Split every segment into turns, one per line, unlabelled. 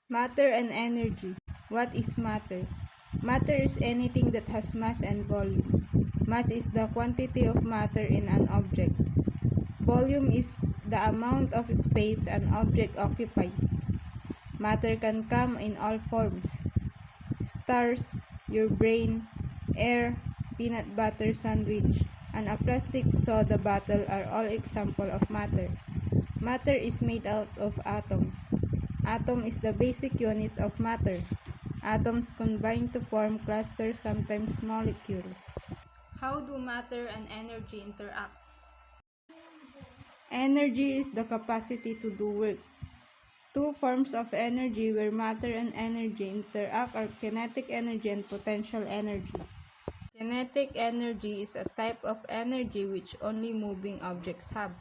Matter and energy. What is matter? Matter is anything that has mass and volume. Mass is the quantity of matter in an object. Volume is the amount of space an object occupies. Matter can come in all forms. Stars, your brain, air, peanut butter sandwich, and a plastic soda bottle are all examples of matter. Matter is made out of atoms. Atom is the basic unit of matter. Atoms combine to form clusters, sometimes molecules. How do matter and energy interact? Energy is the capacity to do work. Two forms of energy where matter and energy interact are kinetic energy and potential energy. Kinetic energy is a type of energy which only moving objects have.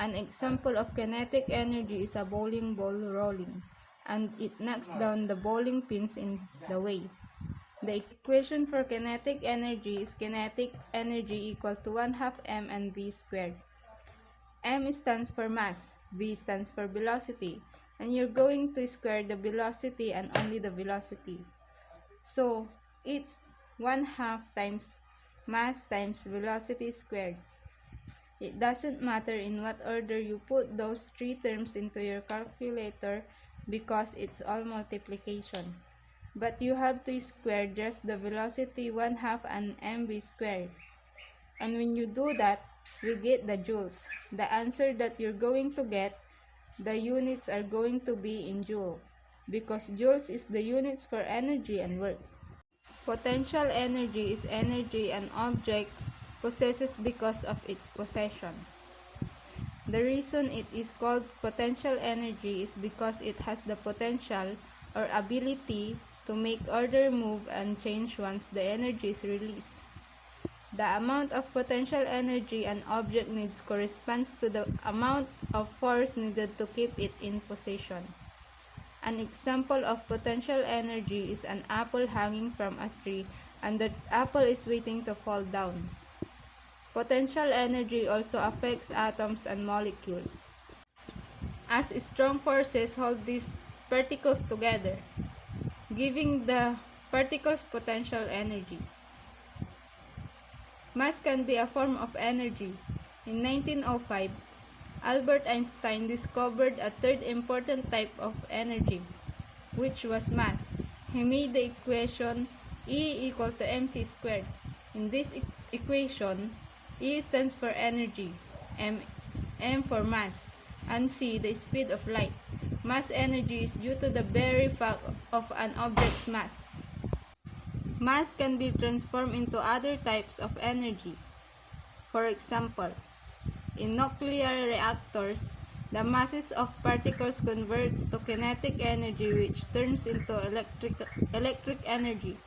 An example of kinetic energy is a bowling ball rolling, and it knocks down the bowling pins in the way. The equation for kinetic energy is kinetic energy equal to 1/2 mv squared. M stands for mass, v stands for velocity, and you're going to square the velocity and only the velocity. So, it's 1/2 times mass times velocity squared. It doesn't matter in what order you put those three terms into your calculator because it's all multiplication. But you have to square just the velocity 1/2 and mv squared. And when you do that, we get the joules. The answer that you're going to get, the units are going to be in joule, because joules is the units for energy and work. Potential energy is energy an object possesses because of its possession. The reason it is called potential energy is because it has the potential or ability to make order move and change once the energy is released. The amount of potential energy an object needs corresponds to the amount of force needed to keep it in position. An example of potential energy is an apple hanging from a tree and the apple is waiting to fall down. Potential energy also affects atoms and molecules, as strong forces hold these particles together, giving the particles potential energy. Mass can be a form of energy. In 1905, Albert Einstein discovered a third important type of energy, which was mass. He made the equation E equal to mc squared. In this equation, E stands for energy, M for mass, and C the speed of light. Mass energy is due to the very fact of an object's mass. Mass can be transformed into other types of energy. For example, in nuclear reactors, the masses of particles convert to kinetic energy which turns into electric energy.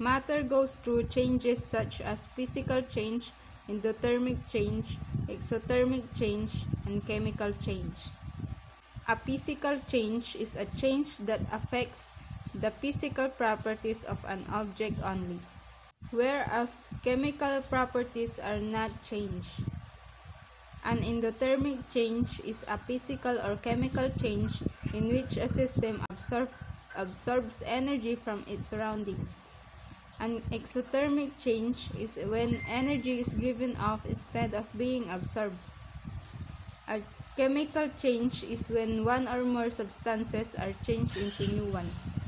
Matter goes through changes such as physical change, endothermic change, exothermic change, and chemical change. A physical change is a change that affects the physical properties of an object only, whereas chemical properties are not changed. An endothermic change is a physical or chemical change in which a system absorbs energy from its surroundings. An exothermic change is when energy is given off instead of being absorbed. A chemical change is when one or more substances are changed into new ones.